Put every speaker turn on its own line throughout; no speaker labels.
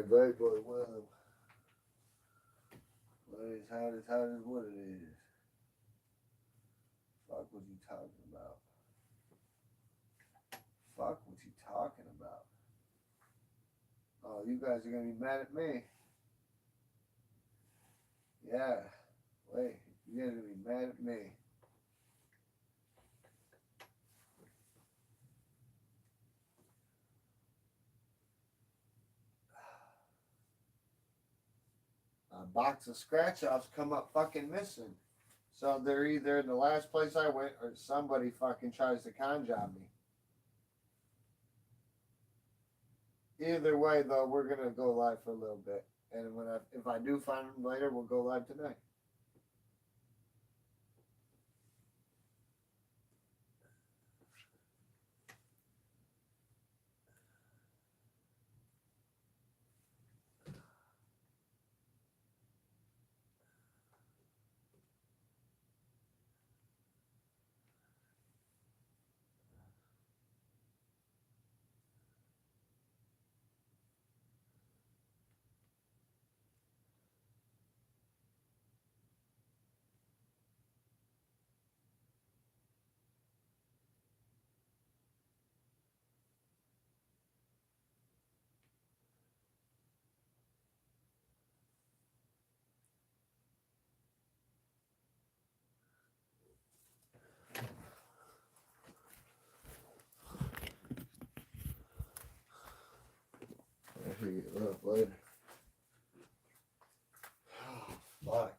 right, boy. Well, it's hot as what it is. Fuck what you talking about. Fuck what you talking about. Oh, you guys are gonna be mad at me. Yeah. Wait, you guys are gonna be mad at me. A box of scratch offs come up fucking missing. So they're either in the last place I went or somebody fucking tries to con job me. Either way, though, we're gonna go live for a little bit, and if I do find them later, we'll go live tonight. I'll figure it out later. Oh, fuck.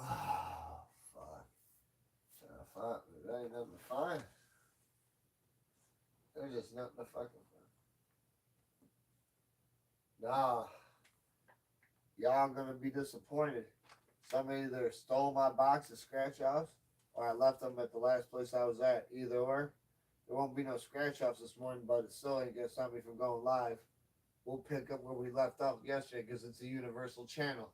Oh, fuck. Fuck. There ain't nothing to find. There's just nothing to fucking find. Nah. Y'all gonna be disappointed. Somebody either stole my box of scratch offs or I left them at the last place I was at. Either or. There won't be no scratch offs this morning, but it still ain't gonna stop me from going live. We'll pick up where we left off yesterday because it's a universal channel.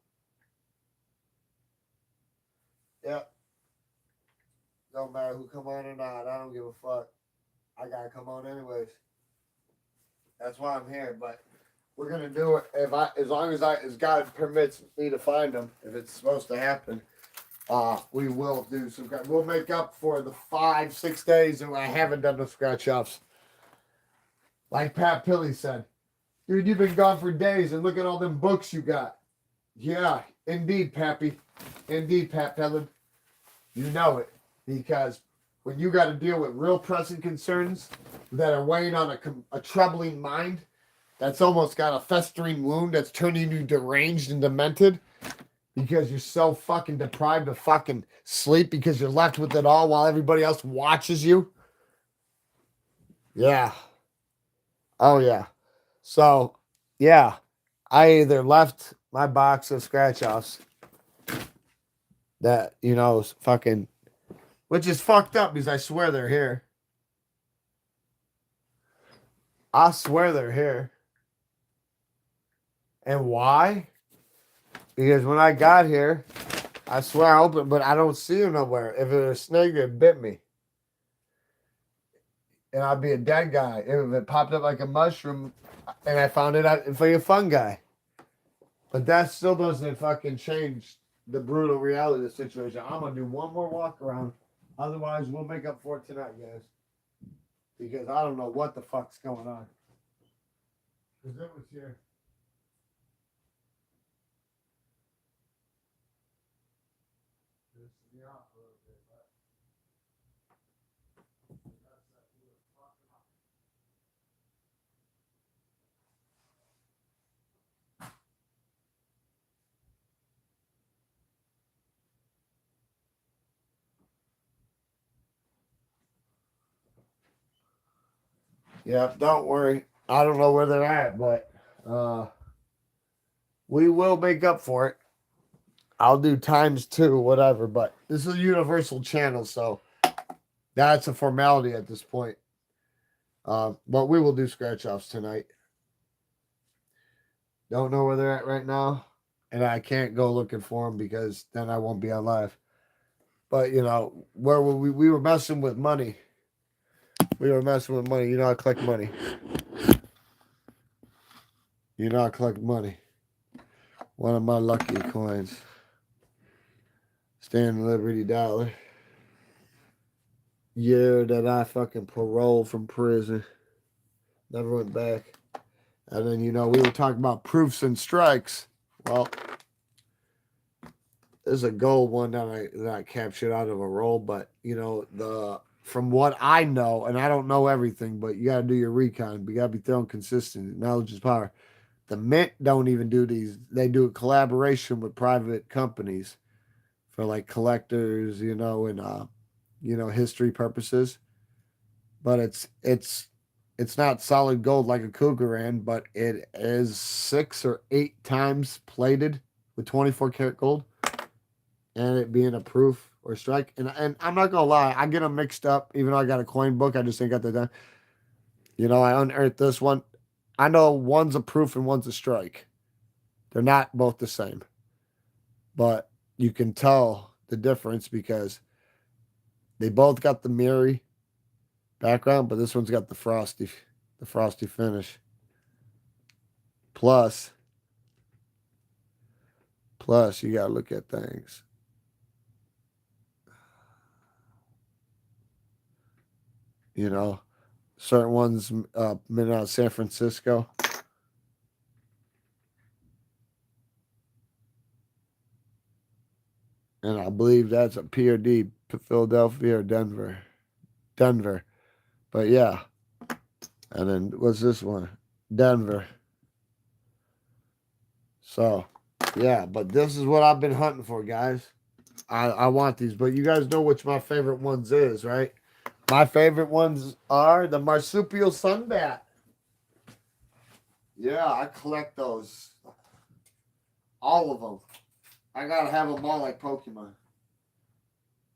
Yep. Don't matter who come on or not. I don't give a fuck. I gotta come on anyways. That's why I'm here. But we're gonna do it as God permits me to find them. If it's supposed to happen, we will do some. We'll make up for the 5-6 days that I haven't done the scratch offs. Like Pat Pilley said, dude, you've been gone for days, and look at all them books you got. Yeah, indeed, Pappy. Indeed, Pat Pilley. You know it. Because when you got to deal with real pressing concerns that are weighing on a troubling mind, that's almost got a festering wound that's turning you deranged and demented because you're so fucking deprived of fucking sleep because you're left with it all while everybody else watches you. Yeah. Oh, yeah. So, yeah, I either left my box of scratch offs that, fucking, which is fucked up because I swear they're here. I swear they're here. And why? Because when I got here, I swear I opened, but I don't see them nowhere. If it was a snake, it bit me. And I'd be a dead guy. If it popped up like a mushroom and I found it out, it's like a fungi. But that still doesn't fucking change the brutal reality of the situation. I'm going to do one more walk around. Otherwise, we'll make up for it tonight, guys. Because I don't know what the fuck's going on. Because it was here. Yeah, don't worry. I don't know where they're at, but We will make up for it. I'll do ×2, whatever. But this is a universal channel, so that's a formality at this point. But we will do scratch offs tonight. Don't know where they're at right now, and I can't go looking for them because then I won't be on live. But you know, where we were messing with money. We were messing with money. You know, I collect money. You know, I collect money. One of my lucky coins. Stand Liberty Dollar. Year that I fucking paroled from prison. Never went back. And then, you know, we were talking about proofs and strikes. Well, there's a gold one that I captured out of a roll, but you know, from what I know, and I don't know everything, but you gotta do your recon. You gotta be throwing consistent. Knowledge is power. The Mint don't even do these. They do a collaboration with private companies for like collectors, you know, and history purposes. But it's not solid gold like a Cougaran, but it is 6 or 8 times plated with 24 karat gold, and it being a proof or strike. And I'm not gonna lie, I get them mixed up. Even though I got a coin book, I just ain't got that done. You know, I unearthed this one. I know one's a proof and one's a strike. They're not both the same, but you can tell the difference because they both got the mirror background, but this one's got the frosty finish. Plus, you gotta look at things. You know, certain ones made out of San Francisco. And I believe that's a POD, Philadelphia or Denver. Denver. But yeah. And then what's this one? Denver. So, yeah, but this is what I've been hunting for, guys. I want these, but you guys know which my favorite ones is, right? My favorite ones are the marsupial sunbat. Yeah, I collect those. All of them. I gotta have them all like Pokemon.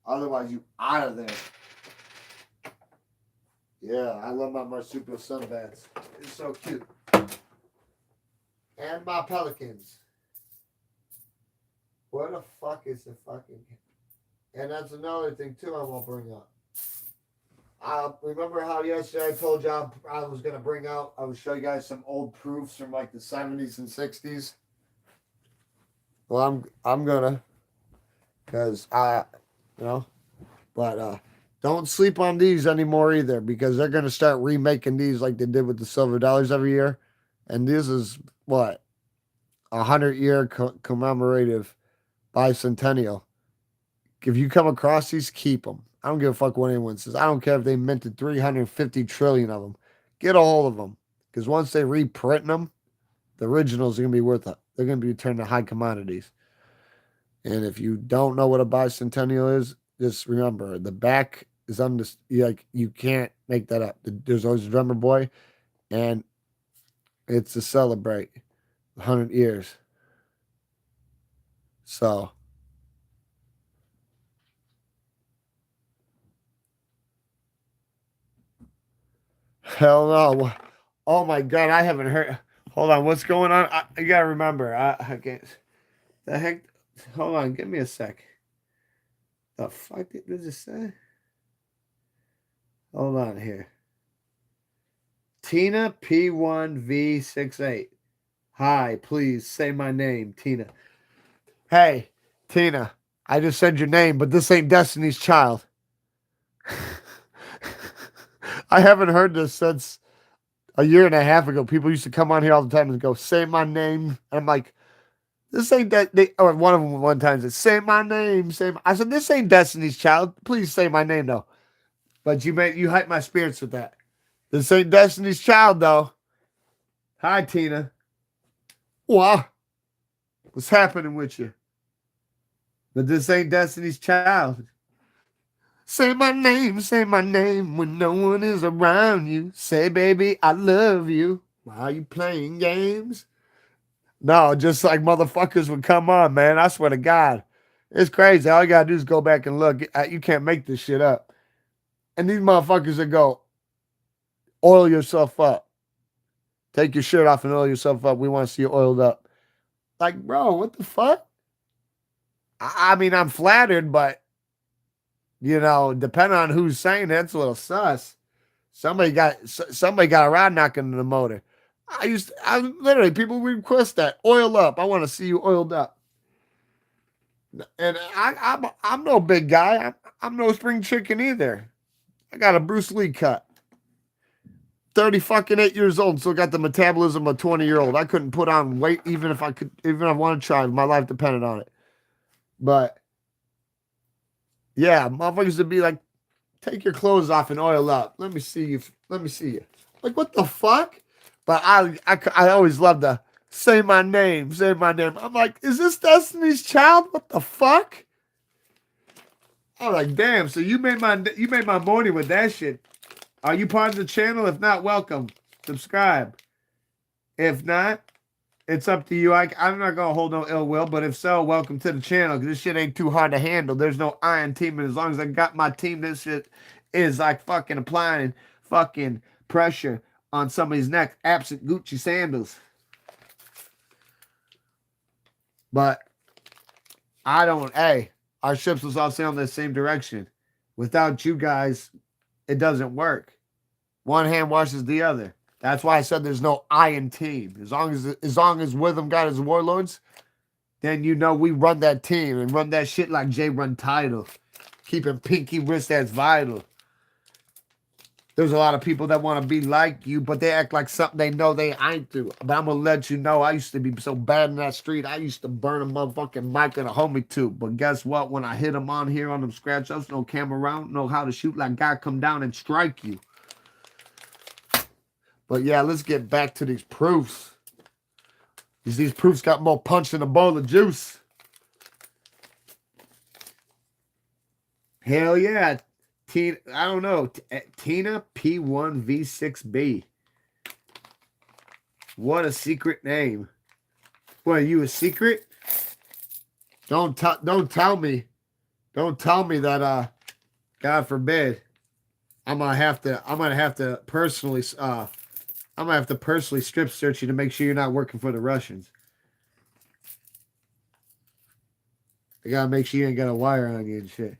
Otherwise, you out of there. Yeah, I love my marsupial sunbats. It's so cute. And my pelicans. Where the fuck is the fucking... And that's another thing, too, I won't bring up. Remember how yesterday I told you I was going to bring out... I would show you guys some old proofs from, like, the 70s and 60s? Well, I'm going to. Because But, don't sleep on these anymore either, because they're going to start remaking these like they did with the silver dollars every year. And this is, what? 100-year commemorative bicentennial. If you come across these, keep them. I don't give a fuck what anyone says. I don't care if they minted 350 trillion of them. Get a hold of them. Because once they reprint them, the originals are going to be worth it. They're going to be turned to high commodities. And if you don't know what a bicentennial is, just remember the back is on this. You can't make that up. There's always a drummer boy, and it's to celebrate 100 years. So, hell no. Oh my God, I haven't heard. Hold on, what's going on? You gotta remember, I can't. The heck? Hold on, give me a sec. The fuck did this say? Hold on here. Tina P1V68. Hi, please say my name, Tina. Hey, Tina, I just said your name, but this ain't Destiny's Child. I haven't heard this since a year and a half ago. People used to come on here all the time and go, say my name. And I'm like, this ain't that. Or one of them one time said, say my name. I said, this ain't Destiny's Child. Please say my name, though. But you hyped my spirits with that. This ain't Destiny's Child, though. Hi, Tina. Wow. What's happening with you? But this ain't Destiny's Child. Say my name when no one is around you. Say, baby, I love you. Why are you playing games? No, just like motherfuckers would come on, man. I swear to God. It's crazy. All you gotta do is go back and look. You can't make this shit up. And these motherfuckers that go, oil yourself up. Take your shirt off and oil yourself up. We want to see you oiled up. Like, bro, what the fuck? I mean, I'm flattered, but, depending on who's saying it, it's a little sus. Somebody got a rod knocking in the motor. I literally, people request that. Oil up. I want to see you oiled up. And I'm no big guy. I'm no spring chicken either. I got a Bruce Lee cut. 38 years old, still got the metabolism of a 20-year-old. I couldn't put on weight even if I wanted to try. My life depended on it. But yeah, motherfuckers would be like, take your clothes off and oil up. Let me see you. Let me see you. Like, what the fuck? But I always love to say my name. Say my name. I'm like, is this Destiny's Child? What the fuck? I'm like, damn. So you made my morning with that shit. Are you part of the channel? If not, welcome. Subscribe. If not, it's up to you. I'm not going to hold no ill will, but if so, welcome to the channel, because this shit ain't too hard to handle. There's no iron team, and as long as I got my team, this shit is like fucking applying fucking pressure on somebody's neck, absent Gucci sandals. But our ships was all sailing in the same direction. Without you guys, it doesn't work. One hand washes the other. That's why I said there's no iron team. As long as Witham got his warlords, then we run that team and run that shit like Jay run title. Keeping pinky wrist as vital. There's a lot of people that want to be like you, but they act like something they know they ain't do. But I'm gonna let you know, I used to be so bad in that street. I used to burn a motherfucking mic in a homie tube. But guess what? When I hit them on here on them scratch ups, no camera around, know how to shoot like God come down and strike you. But yeah, let's get back to these proofs. These proofs got more punch than a bowl of juice. Hell yeah. Tina, I don't know. Tina P1V6B. What a secret name. What, are you a secret? Don't tell me. Don't tell me that God forbid. I'm gonna have to personally strip search you to make sure you're not working for the Russians. I gotta make sure you ain't got a wire on you and shit.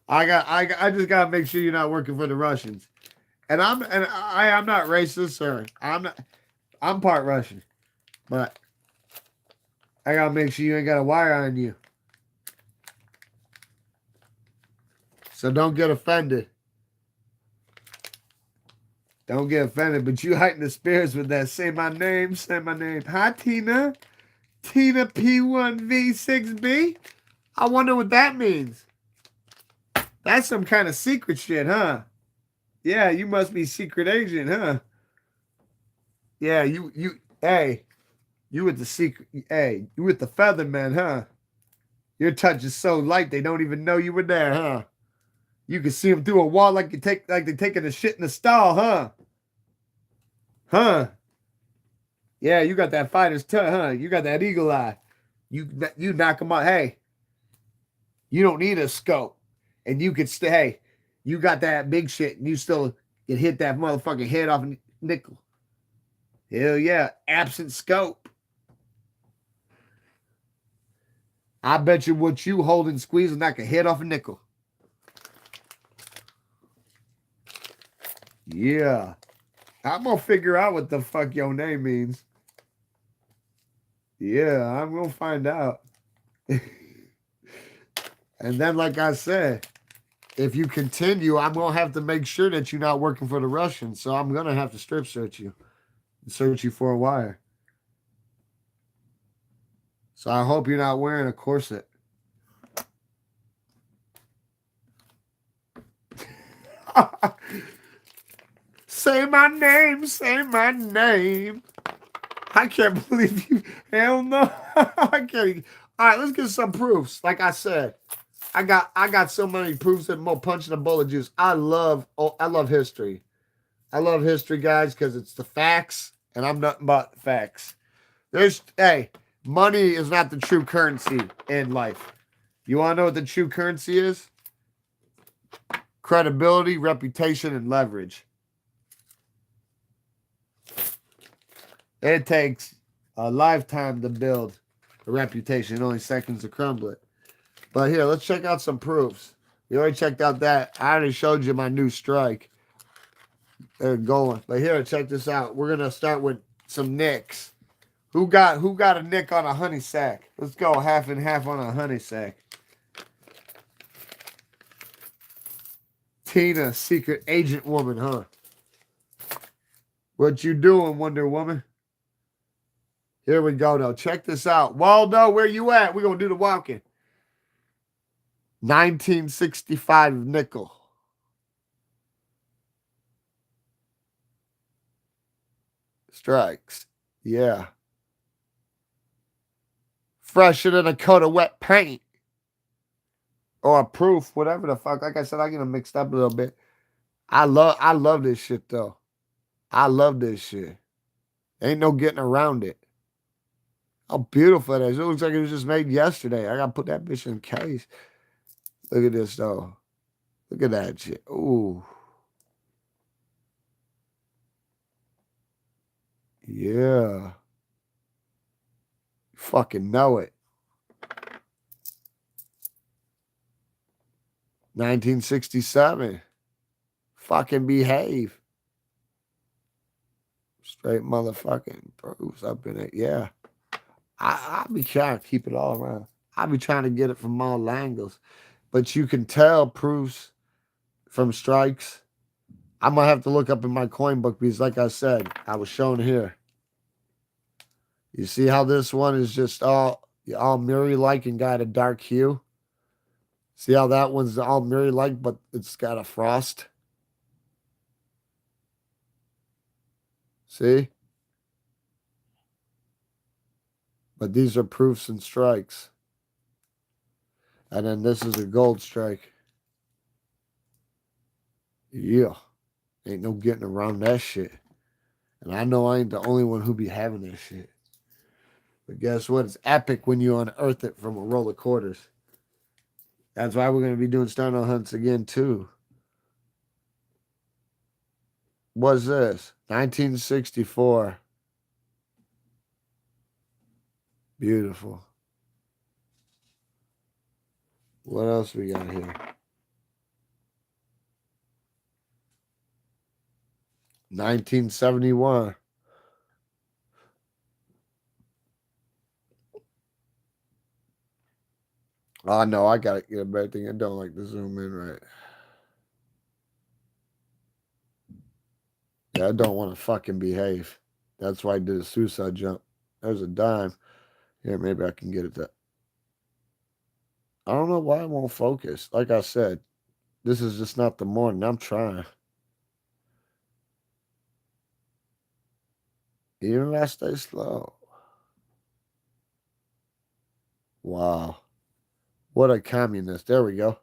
I just gotta make sure you're not working for the Russians. And I'm not racist, sir. I'm part Russian. But I gotta make sure you ain't got a wire on you. So don't get offended. Don't get offended, but you heighten the spirits with that. Say my name, say my name. Hi, Tina. Tina P1V6B. I wonder what that means. That's some kind of secret shit, huh? Yeah, you must be secret agent, huh? Yeah, you with the secret, you with the Feathermen, huh? Your touch is so light they don't even know you were there, huh? You can see them through a wall like they're taking a shit in the stall, huh? Huh? Yeah, you got that fighter's touch, huh? You got that eagle eye. You knock them out. Hey, you don't need a scope, and you could stay. Hey, you got that big shit, and you still can hit that motherfucking head off a nickel. Hell yeah, absent scope. I bet you what you hold and squeeze and knock a head off a nickel. Yeah. I'm gonna figure out what the fuck your name means. Yeah, I'm gonna find out. And then, like I said, if you continue, I'm gonna have to make sure that you're not working for the Russians. So I'm gonna have to strip search you and search you for a wire. So I hope you're not wearing a corset. Say my name, say my name. I can't believe you. Hell no. I can't. All right, let's get some proofs. Like I said, I got so many proofs that more punch than a bowl of juice. I love history. I love history, guys, because it's the facts, and I'm nothing but facts. Hey, money is not the true currency in life. You want to know what the true currency is? Credibility, reputation, and leverage. It takes a lifetime to build a reputation, only seconds to crumble it. But here, let's check out some proofs. You already checked out that. I already showed you my new strike. They're going. But here, check this out. We're gonna start with some nicks. Who got a nick on a honey sack? Let's go half and half on a honey sack. Tina, secret agent woman, huh? What you doing, Wonder Woman? Here we go, though. Check this out. Waldo, where you at? We're going to do the walking. 1965 nickel. Strikes. Yeah. Fresher than a coat of wet paint. Or a proof, whatever the fuck. Like I said, I get them mixed up a little bit. I love this shit, though. I love this shit. Ain't no getting around it. How beautiful it is. It looks like it was just made yesterday. I got to put that bitch in a case. Look at this, though. Look at that shit. Ooh. Yeah. Fucking know it. 1967. Fucking behave. Straight motherfucking proofs up in it. Yeah. I be trying to keep it all around. I be trying to get it from all angles. But you can tell proofs from strikes. I might have to look up in my coin book because, like I said, I was shown here. You see how this one is just all mirror-like and got a dark hue? See how that one's all mirror-like, but it's got a frost? See? But these are proofs and strikes. And then this is a gold strike. Yeah. Ain't no getting around that shit. And I know I ain't the only one who be having that shit. But guess what? It's epic when you unearth it from a roll of quarters. That's why we're going to be doing Starno hunts again, too. What's this? 1964. Beautiful. What else we got here? 1971. Oh, no, I got to get a better thing. I don't like to zoom in right. Yeah, I don't want to fucking behave. That's why I did a suicide jump. There's a dime. Here, maybe I can get it. I don't know why it won't focus. Like I said, this is just not the morning. I'm trying. Even if I stay slow. Wow. What a communist. There we go.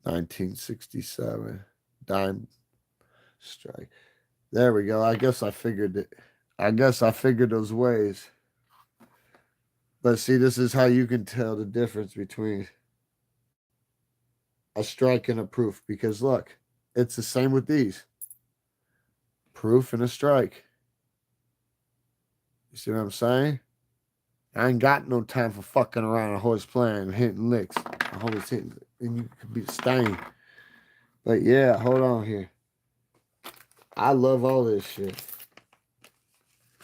1967. Dime strike. There we go. I guess I figured it. I guess I figured those ways. But see, this is how you can tell the difference between a strike and a proof. Because look, it's the same with these. Proof and a strike. You see what I'm saying? I ain't got no time for fucking around a horse playing, hitting licks. A horse hitting, and you could be stained. But yeah, hold on here. I love all this shit.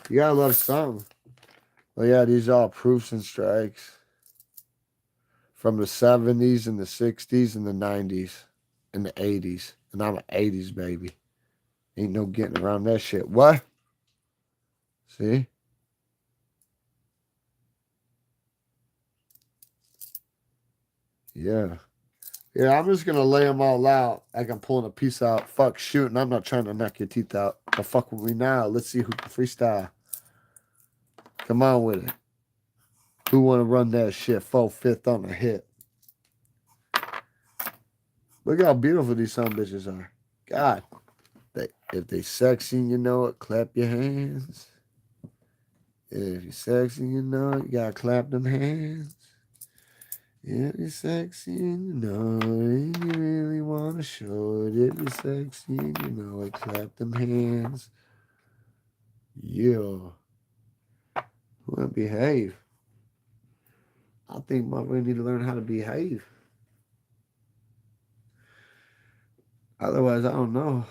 You gotta love something. But yeah, these are all proofs and strikes. From the 70s and the 60s and the 90s and the 80s. And I'm an 80s baby. Ain't no getting around that shit. What? See? Yeah. Yeah, I'm just going to lay them all out like I'm pulling a piece out. Fuck shooting. I'm not trying to knock your teeth out. But fuck with me now. Let's see who can freestyle. Come on with it. Who want to run that shit 4/5 on the hip? Look how beautiful these son bitches are. God, if they sexy and you know it, clap your hands. If you're sexy and you know it, you gotta clap them hands. If you're sexy and you know it, you really wanna show it. If you're sexy and you know it, clap them hands. Yeah. Wanna behave. I think we need to learn how to behave. Otherwise, I don't know.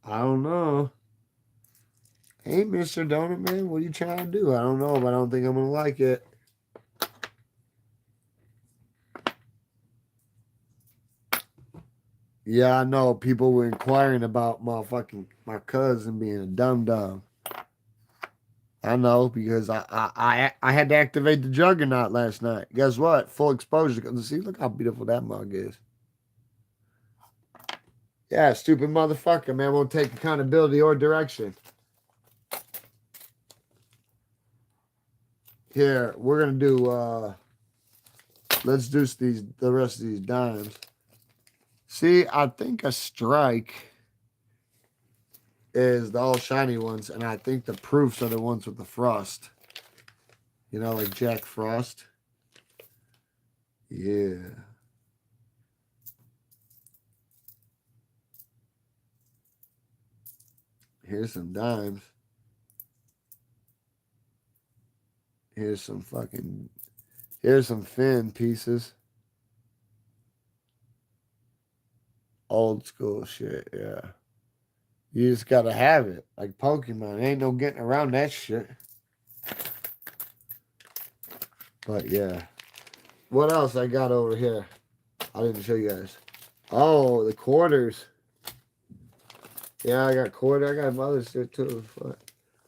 I don't know. Hey, Mr. Donut Man, what are you trying to do? I don't know, but I don't think I'm gonna like it. Yeah, I know. People were inquiring about my cousin being a dum dum. I know because I had to activate the Juggernaut last night. Guess what? Full exposure. See, look how beautiful that mug is. Yeah, stupid motherfucker, man, won't take accountability or direction. Here, we're gonna do. Let's do the rest of these dimes. See, I think a strike is the all shiny ones, and I think the proofs are the ones with the frost. You know, like Jack Frost. Yeah. Here's some dimes. Here's some fin pieces. Old school shit, yeah. You just gotta have it. Like Pokemon. Ain't no getting around that shit. But yeah. What else I got over here? I didn't show you guys. Oh, the quarters. Yeah, I got quarter. I got other shit too. Fuck.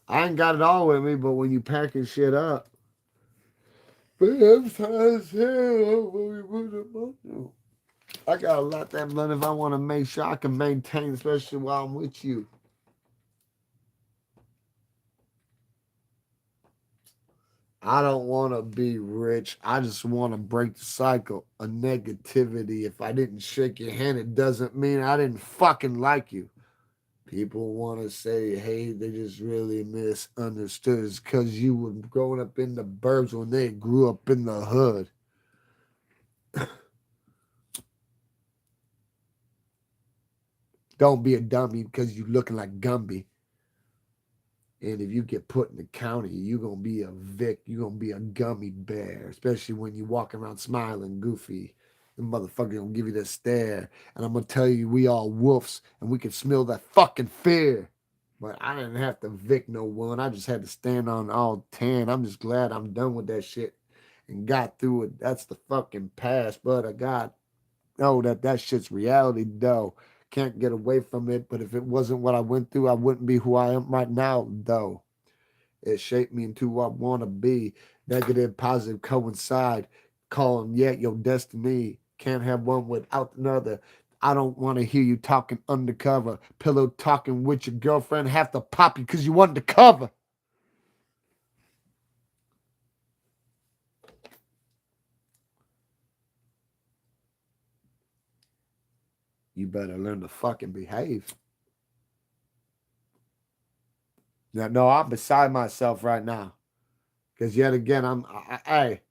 I ain't got it all with me, but when you packing shit up. But sometimes I gotta let that money if I want to make sure I can maintain, especially while I'm with you. I don't want to be rich. I just want to break the cycle of negativity. If I didn't shake your hand, it doesn't mean I didn't fucking like you. People want to say, hey, they just really misunderstood. It's because you were growing up in the burbs when they grew up in the hood. Don't be a dummy because you looking like Gumby. And if you get put in the county, you're going to be a Vic. You're going to be a gummy bear, especially when you walk around smiling goofy. The motherfucker going to give you that stare. And I'm going to tell you, we all wolves, and we can smell that fucking fear. But I didn't have to Vic no one. I just had to stand on all 10. I'm just glad I'm done with that shit and got through it. That's the fucking past. But I got, know that shit's reality, though. Can't get away from it. But if it wasn't what I went through, I wouldn't be who I am right now, though. It shaped me into who I want to be. Negative, positive coincide. Call them yet your destiny. Can't have one without another. I don't want to hear you talking undercover. Pillow talking with your girlfriend. Have to pop you because you wanted to cover. You better learn to fucking behave. Now, no, I'm beside myself right now. Because yet again, hey,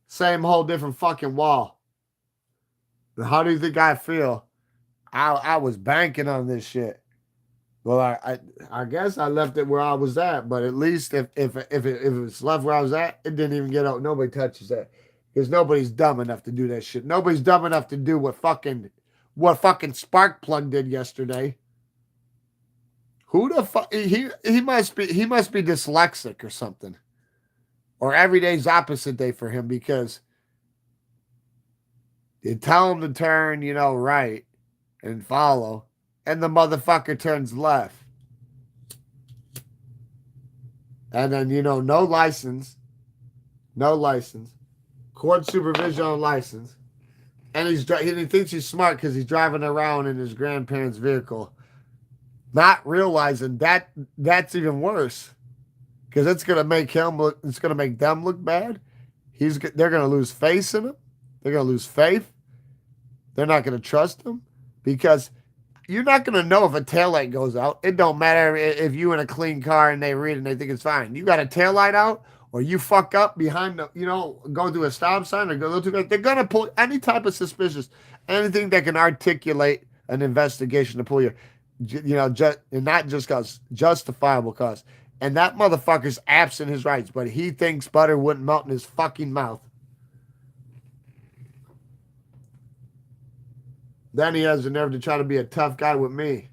same whole different fucking wall. But how do you think I feel? I was banking on this shit. Well, I guess I left it where I was at, but at least if it was left where I was at, it didn't even get out. Nobody touches that because nobody's dumb enough to do that shit. Nobody's dumb enough to do what fucking Sparkplug did yesterday. Who the fuck he must be dyslexic or something, or every day's opposite day for him because you tell him to turn right and follow, and the motherfucker turns left. And then, no license, court supervision on license. And he thinks he's smart because he's driving around in his grandparents' vehicle, not realizing that that's even worse because it's going to make it's going to make them look bad. They're going to lose faith in him. They're going to lose faith. They're not going to trust him. because you're not going to know if a taillight goes out. It don't matter if you in a clean car and they read and they think it's fine. You got a taillight out or you fuck up behind the, go through a stop sign or go through, they're going to pull any type of suspicious, anything that can articulate an investigation to pull you, just, and not just cause, justifiable cause. And that motherfucker's absent his rights, but he thinks butter wouldn't melt in his fucking mouth. Then he has the nerve to try to be a tough guy with me.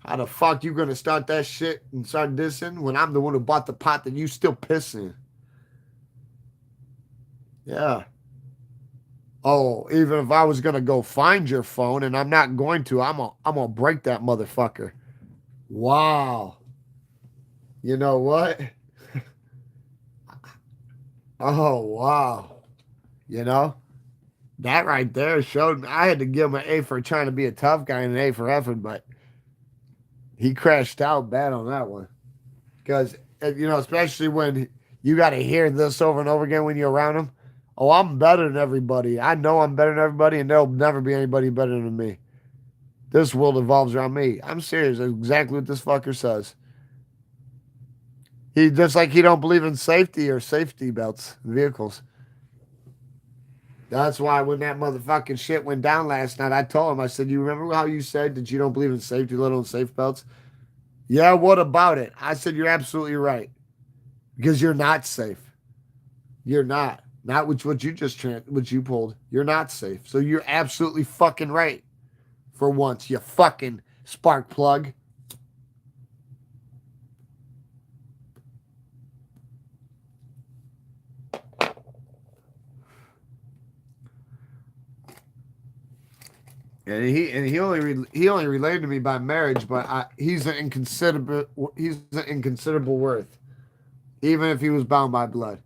How the fuck you gonna start that shit and start dissing when I'm the one who bought the pot that you still pissing? Yeah. Oh, even if I was gonna go find your phone, and I'm not going to, I'm gonna break that motherfucker. Wow. You know what? Oh wow. You know? That right there showed me. I had to give him an A for trying to be a tough guy and an A for effort, but he crashed out bad on that one. Because, especially when you got to hear this over and over again when you're around him. Oh, I'm better than everybody. I know I'm better than everybody, and there'll never be anybody better than me. This world evolves around me. I'm serious. That's exactly what this fucker says. He just like he don't believe in safety or safety belts in vehicles. That's why when that motherfucking shit went down last night, I told him, I said, you remember how you said that you don't believe in safety, let alone safe belts? Yeah, what about it? I said, you're absolutely right. Because you're not safe. You're not. Not with what you what you pulled. You're not safe. So you're absolutely fucking right. For once, you fucking spark plug. And he only related to me by marriage, but he's an inconsiderable worth, even if he was bound by blood.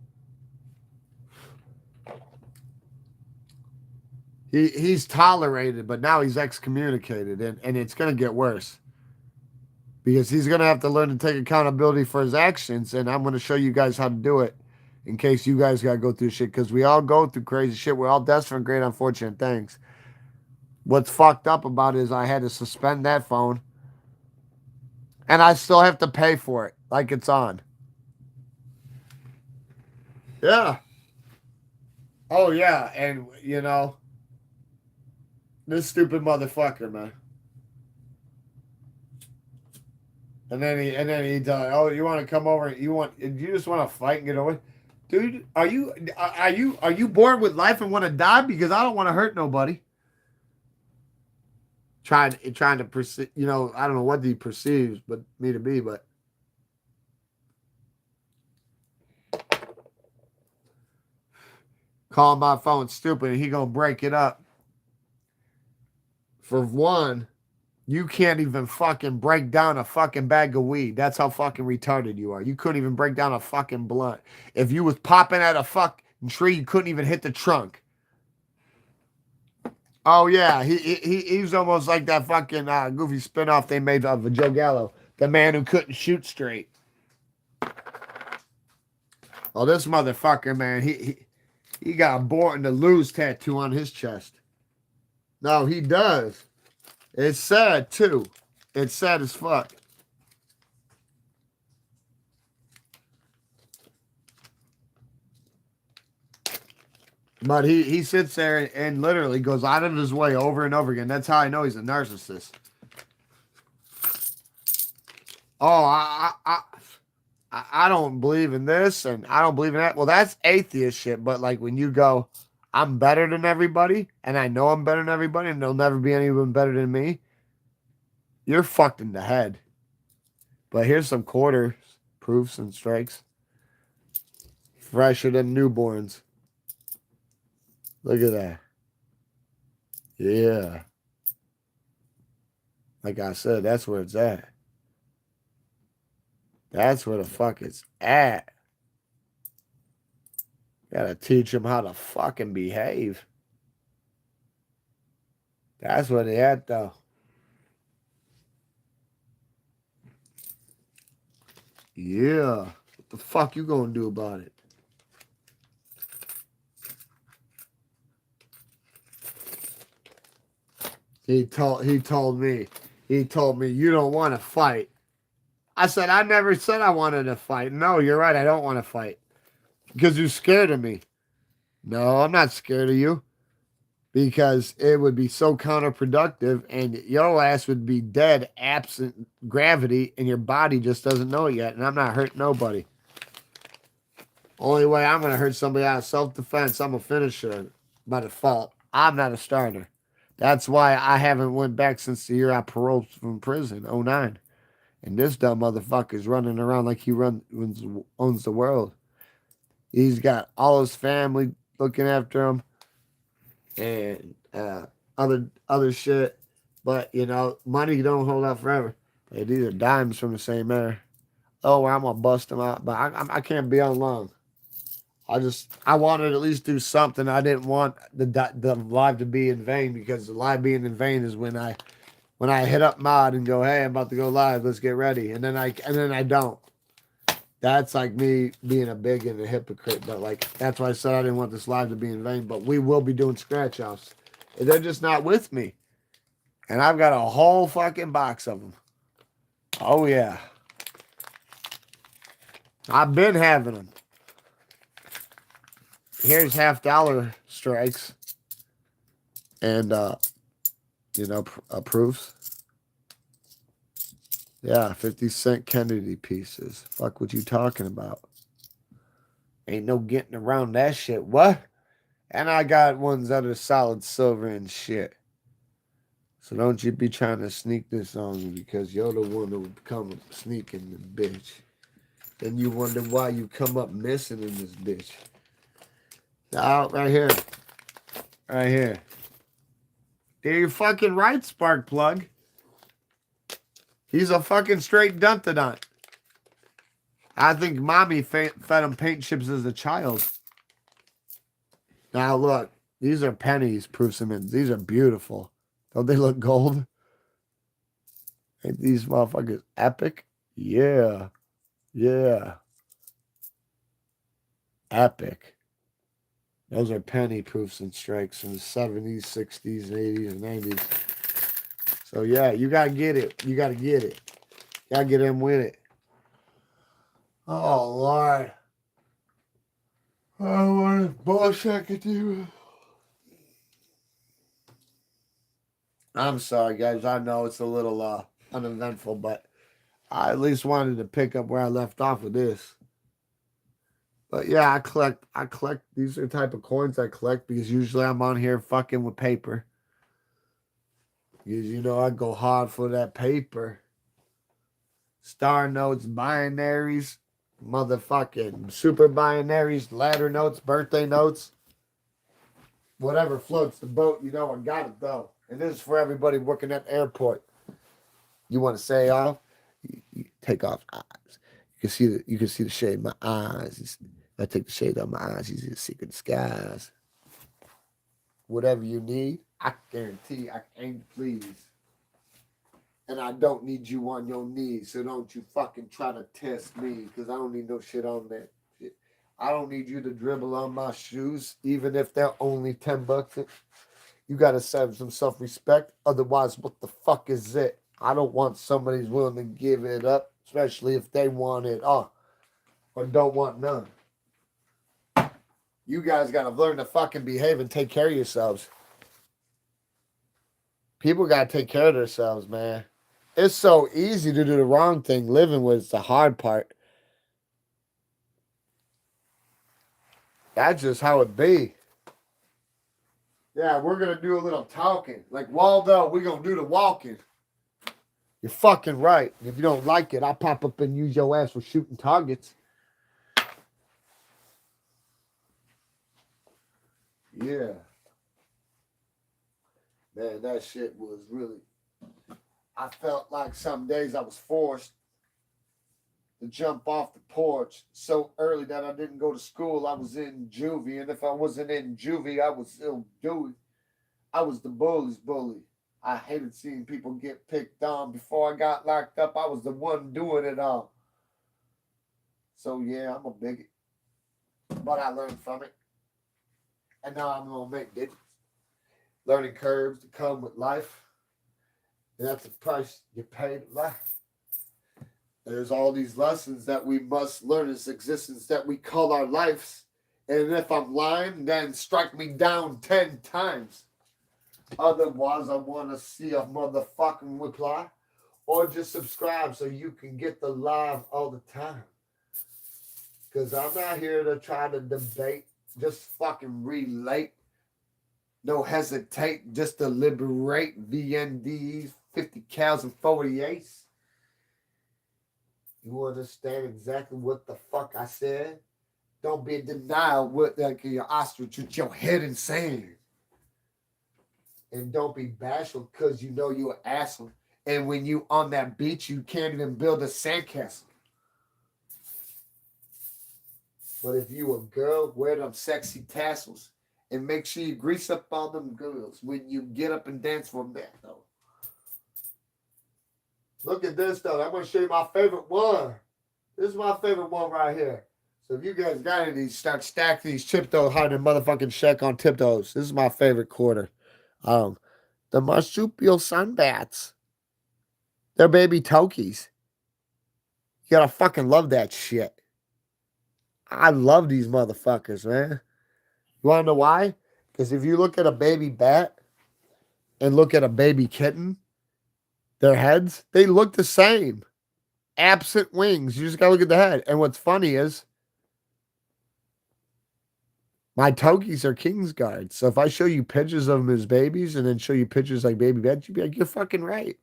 He's tolerated, but now he's excommunicated, and it's gonna get worse because he's gonna have to learn to take accountability for his actions, and I'm gonna show you guys how to do it in case you guys gotta go through shit because we all go through crazy shit. We're all desperate and great, unfortunate things. What's fucked up about it is I had to suspend that phone. And I still have to pay for it like it's on. Yeah. Oh, yeah. And, this stupid motherfucker, man. And then he does. Oh, you want to come over? You just want to fight and get away, dude? Are you bored with life and want to die? Because I don't want to hurt nobody. Trying to perceive, I don't know what he perceives, but me to be, but call my phone stupid and he gonna break it up. For one, you can't even fucking break down a fucking bag of weed. That's how fucking retarded you are. You couldn't even break down a fucking blunt. If you was popping at a fucking tree, you couldn't even hit the trunk. Oh yeah, he's almost like that fucking goofy spinoff they made of Joe Gallo, the man who couldn't shoot straight. Oh, this motherfucker, man, he got a Born to Lose tattoo on his chest. No, he does. It's sad too. It's sad as fuck. But he sits there and literally goes out of his way over and over again. That's how I know he's a narcissist. Oh, I don't believe in this and I don't believe in that. Well, that's atheist shit. But like when you go, I'm better than everybody and I know I'm better than everybody and there'll never be anyone better than me, you're fucked in the head. But here's some quarters, proofs, and strikes. Fresher than newborns. Look at that. Yeah. Like I said, that's where it's at. That's where the fuck it's at. Gotta teach them how to fucking behave. That's where they at, though. Yeah. What the fuck you gonna do about it? He told me, you don't want to fight. I said, I never said I wanted to fight. No, you're right. I don't want to fight because you're scared of me. No, I'm not scared of you because it would be so counterproductive and your ass would be dead absent gravity and your body just doesn't know it yet. And I'm not hurting nobody. Only way I'm going to hurt somebody out of self-defense, I'm a finisher by default. I'm not a starter. That's why I haven't went back since the year I paroled from prison, '09. And this dumb motherfucker's running around like he owns the world. He's got all his family looking after him and other shit. But, you know, money don't hold out forever. Hey, these are dimes from the same era. Oh, well, I'm going to bust them out. But I can't be on long. I wanted to at least do something. I didn't want the live to be in vain because the live being in vain is when I hit up Mod and go, hey, I'm about to go live, let's get ready, and then I don't. That's like me being a big and a hypocrite. But like that's why I said I didn't want this live to be in vain. But we will be doing scratch offs. They're just not with me, and I've got a whole fucking box of them. Oh yeah, I've been having them. Here's $50 strikes, and proofs. Yeah, 50-cent Kennedy pieces. Fuck what you talking about? Ain't no getting around that shit. What? And I got ones that are solid silver and shit. So don't you be trying to sneak this on me because you're the one who come sneaking the bitch. Then you wonder why you come up missing in this bitch. Out right here. Right here. There you fucking right, spark plug. He's a fucking straight duntadont. I think mommy fed him paint chips as a child. Now look, these are pennies, Proof Simmons. These are beautiful. Don't they look gold? Ain't these motherfuckers epic? Yeah. Yeah. Epic. Those are penny proofs and strikes from the 70s, 60s, 80s, and 90s. So yeah, you gotta get it. You gotta get it. You gotta get in with it. Oh Lord. Oh, what bullshit I could do. I'm sorry, guys. I know it's a little uneventful, but I at least wanted to pick up where I left off with this. But yeah, I collect. These are the type of coins I collect because usually I'm on here fucking with paper. Because I go hard for that paper. Star notes, binaries, motherfucking super binaries, ladder notes, birthday notes. Whatever floats the boat, I got it though. And this is for everybody working at the airport. You want to say off? You take off eyes. You can see the shade in my eyes. I take the shade off my eyes. You see the secret disguise. Whatever you need, I guarantee I can aim to please. And I don't need you on your knees, so don't you fucking try to test me, because I don't need no shit on that shit. I don't need you to dribble on my shoes, even if they're only $10. You gotta have some self-respect. Otherwise, what the fuck is it? I don't want somebody who's willing to give it up, especially if they want it all or don't want none. You guys gotta learn to fucking behave and take care of yourselves. People gotta take care of themselves, man. It's so easy to do the wrong thing. Living with the hard part. That's just how it be. Yeah, we're gonna do a little talking. Like Waldo, we're gonna do the walking. You're fucking right. If you don't like it, I'll pop up and use your ass for shooting targets. Yeah. Man, that shit was really... I felt like some days I was forced to jump off the porch so early that I didn't go to school. I was in juvie, and if I wasn't in juvie, I was still doing. I was the bully's bully. I hated seeing people get picked on. Before I got locked up, I was the one doing it all. So yeah, I'm a bigot. But I learned from it. And now I'm gonna make it. Learning curves to come with life. And that's the price you pay to life. There's all these lessons that we must learn in this existence that we call our lives. And if I'm lying, then strike me down 10 times. Otherwise, I want to see a motherfucking reply. Or just subscribe so you can get the live all the time. Because I'm not here to try to debate. Just fucking relate. No hesitate. Just to liberate VNDs, 50 cows and 48s. You understand exactly what the fuck I said? Don't be in denial with like your ostrich with your head in sand. And don't be bashful because you know you're an asshole. And when you on that beach, you can't even build a sandcastle. But if you a girl, wear them sexy tassels. And make sure you grease up all them girls when you get up and dance for them back, though. Look at this, though. I'm going to show you my favorite one. This is my favorite one right here. So if you guys got any of these, start stacking these tiptoes, hiding motherfucking check on tiptoes. This is my favorite quarter. The marsupial sunbats. They're baby tokies. You gotta fucking love that shit. I love these motherfuckers, man. You wanna know why? Because if you look at a baby bat and look at a baby kitten, their heads, they look the same. Absent wings. You just gotta look at the head. And what's funny is my tokies are Kingsguards. So if I show you pictures of them as babies and then show you pictures like baby bats, you'd be like, you're fucking right.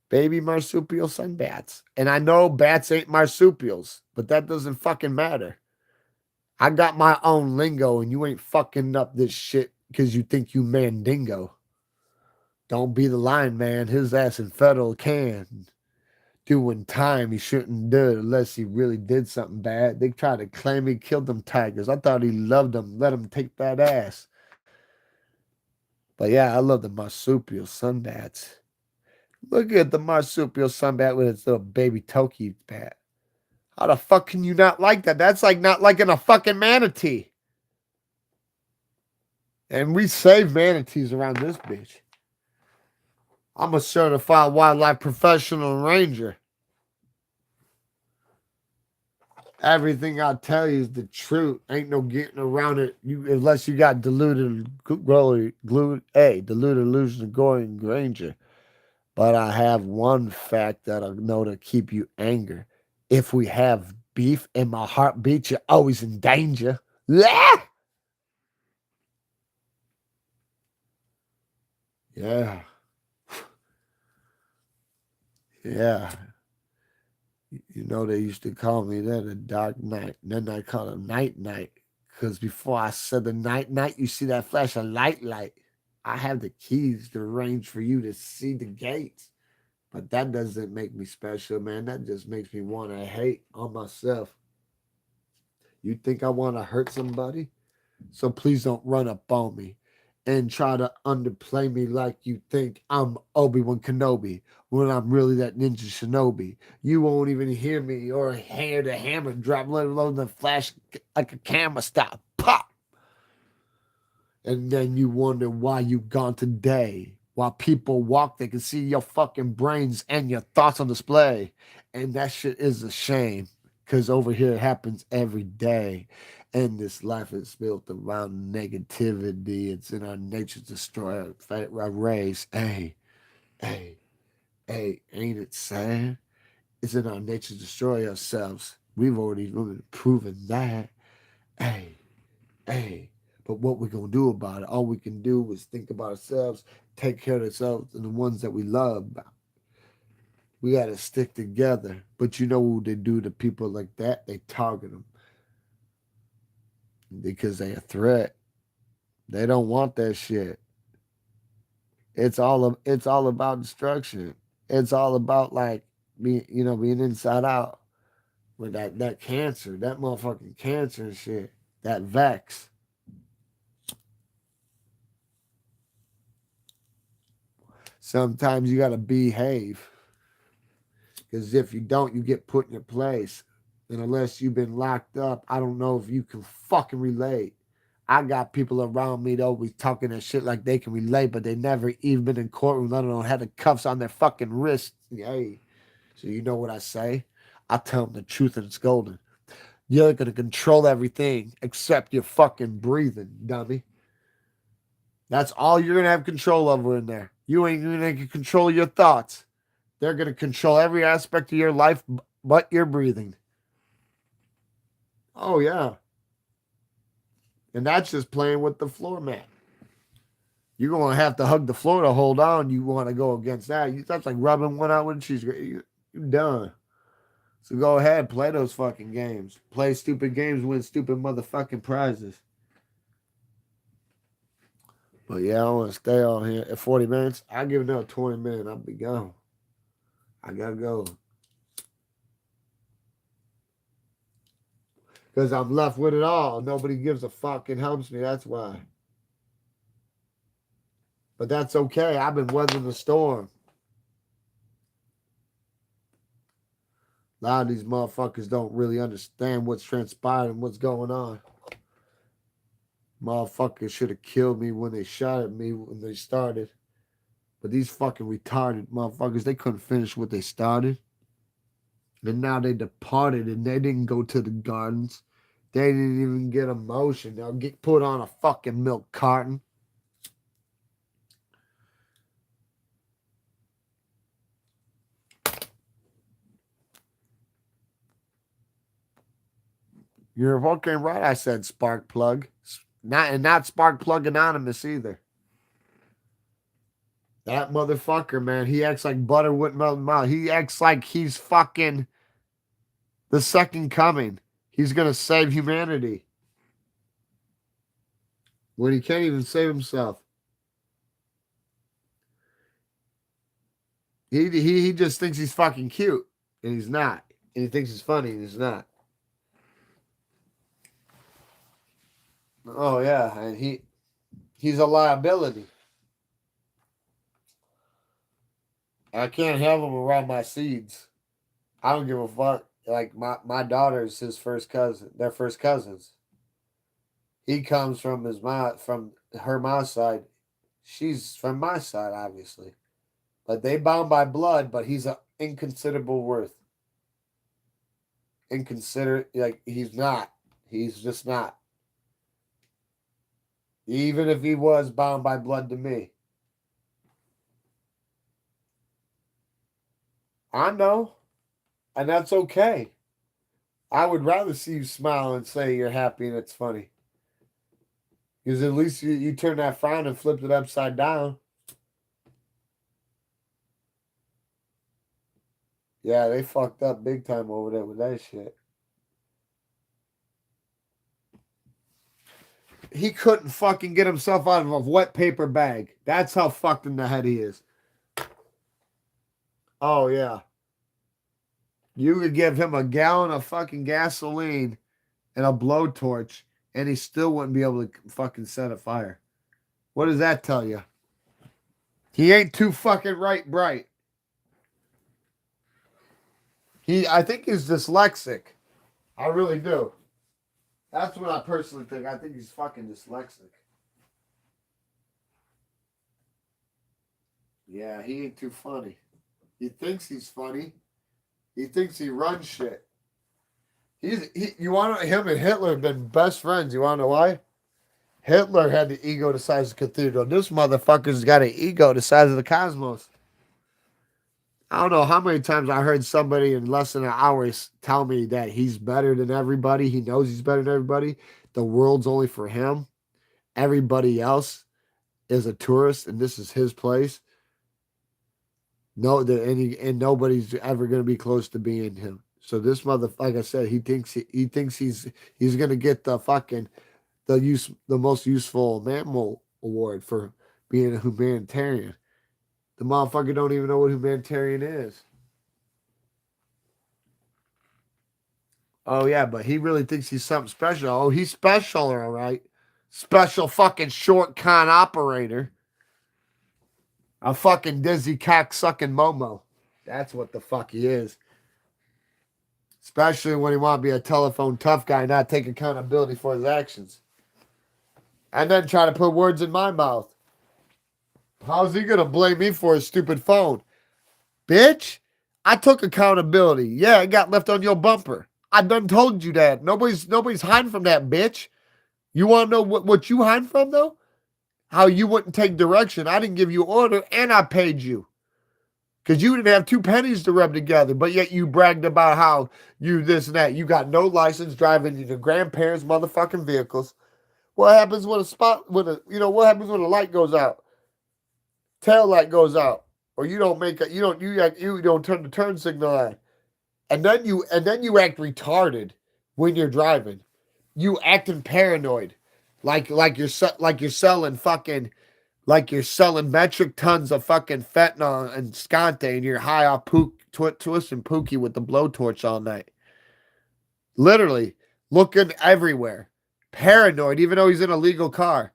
Baby marsupial sunbats. And I know bats ain't marsupials, but that doesn't fucking matter. I got my own lingo and you ain't fucking up this shit because you think you mandingo. Don't be the line man. His ass in federal can. Doing time he shouldn't do unless he really did something bad. They tried to claim he killed them tigers. I thought he loved them. Let him take that ass. But yeah, I love the marsupial sunbats. Look at the marsupial sunbat with its little baby toki bat. How the fuck can you not like that? That's like not liking a fucking manatee. And we save manatees around this bitch. I'm a certified wildlife professional ranger. Everything I tell you is the truth. Ain't no getting around it. Unless you got diluted illusion of Gordon Granger. But I have one fact that I know to keep you angry. If we have beef and my heart beats, you're always in danger. Yeah. Yeah. Yeah. You know, they used to call me that a dark night. And then I call it night night. Because before I said the night night, you see that flash of light. I have the keys to arrange for you to see the gates. But that doesn't make me special, man. That just makes me want to hate on myself. You think I want to hurt somebody? So please don't run up on me and try to underplay me like you think I'm Obi-Wan Kenobi when I'm really that ninja shinobi. You won't even hear me or hear the hammer drop, let alone the flash like a camera stop. Pop! And then you wonder why you gone today. While people walk, they can see your fucking brains and your thoughts on display. And that shit is a shame. Because over here it happens every day. And this life is built around negativity. It's in our nature to destroy our race. Hey, hey, hey, ain't it sad? It's in our nature to destroy ourselves. We've already proven that. Hey, hey. But what we're going to do about it, all we can do is think about ourselves, take care of ourselves and the ones that we love. We got to stick together. But you know what they do to people like that? They target them because they're a threat. They don't want that shit. It's all about destruction. It's all about like being inside out with that cancer, that motherfucking cancer and shit, that vex. Sometimes you gotta behave. Because if you don't, you get put in your place. And unless you've been locked up, I don't know if you can fucking relate. I got people around me that always talking that shit like they can relate, but they never even been in courtroom, let alone had the cuffs on their fucking wrists. Hey, so you know what I say? I tell them the truth and it's golden. You're gonna control everything except your fucking breathing, dummy. That's all you're gonna have control over in there. You ain't gonna control your thoughts. They're gonna control every aspect of your life but your breathing. Oh yeah. And that's just playing with the floor mat. You're gonna have to hug the floor to hold on. You want to go against that? That's like rubbing one out when she's you're done. So go ahead, play those fucking games. Play stupid games, win stupid motherfucking prizes. But yeah, I want to stay on here at 40 minutes. I'll give it another 20 minutes. I'll be gone. I gotta go. Because I'm left with it all. Nobody gives a fuck and helps me. That's why. But that's okay. I've been weathering the storm. A lot of these motherfuckers don't really understand what's transpired and what's going on. Motherfuckers should have killed me when they shot at me when they started. But these fucking retarded motherfuckers, they couldn't finish what they started. And now they departed and they didn't go to the gardens. They didn't even get a motion. They'll get put on a fucking milk carton. You're fucking right. I said spark plug. Not spark plug anonymous either. That motherfucker, man, he acts like butter wouldn't melt in mouth. He acts like he's fucking the second coming. He's gonna save humanity. When he can't even save himself. He just thinks he's fucking cute. And he's not. And he thinks he's funny and he's not. Oh yeah, and he's a liability. I can't have him around my seeds. I don't give a fuck. Like my daughter's his first cousin. They're first cousins. He comes from from her mom's side. She's from my side, obviously. But they bound by blood, but he's a inconsiderable worth. Inconsiderate, like he's not. He's just not. Even if he was bound by blood to me. I know. And that's okay. I would rather see you smile and say you're happy and it's funny. Because at least you turn that frown and flipped it upside down. Yeah, they fucked up big time over there with that shit. He couldn't fucking get himself out of a wet paper bag. That's how fucked in the head he is. Oh, yeah. You could give him a gallon of fucking gasoline and a blowtorch, and he still wouldn't be able to fucking set a fire. What does that tell you? He ain't too fucking bright. I think he's dyslexic. I really do. That's what I personally think. I think he's fucking dyslexic. Yeah, he ain't too funny. He thinks he's funny. He thinks he runs shit. You want him and Hitler have been best friends. You want to know why? Hitler had the ego the size of the cathedral. This motherfucker's got an ego the size of the cosmos. I don't know how many times I heard somebody in less than an hour tell me that he's better than everybody. He knows he's better than everybody. The world's only for him. Everybody else is a tourist, and this is his place. No, and nobody's ever going to be close to being him. So this like I said, he thinks he's going to get the fucking the most useful mammal award for being a humanitarian. The motherfucker don't even know what humanitarian is. Oh yeah, but he really thinks he's something special. Oh, he's special, all right. Special fucking short con operator. A fucking dizzy cock sucking Momo. That's what the fuck he is. Especially when he want to be a telephone tough guy, not take accountability for his actions. and then try to put words in my mouth. How's he gonna blame me for his stupid phone? Bitch, I took accountability. Yeah, it got left on your bumper. I done told you that. Nobody's hiding from that, bitch. You wanna know what you hiding from though? How you wouldn't take direction. I didn't give you order and I paid you. Because you didn't have two pennies to rub together, but yet you bragged about how you this and that. You got no license driving your grandparents' motherfucking vehicles. What happens when what happens when a light goes out? Tail light goes out. Or you don't make a you don't turn the turn signal on. And then you act retarded when you're driving. You acting paranoid. Like you're selling metric tons of fucking fentanyl and scante and you're high off twist and pookie with the blowtorch all night. Literally looking everywhere. Paranoid, even though he's in a legal car.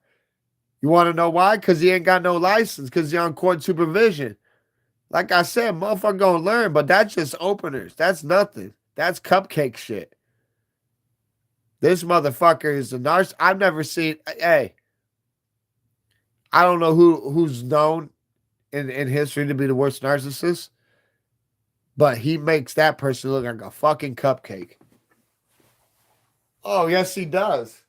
You want to know why? Because he ain't got no license, because he's on court supervision. Like I said, motherfucker gonna learn, but that's just openers. That's nothing. That's cupcake shit. This motherfucker is a narcissist. I've never seen. Hey, I don't know who's known in history to be the worst narcissist, but he makes that person look like a fucking cupcake. Oh yes, he does.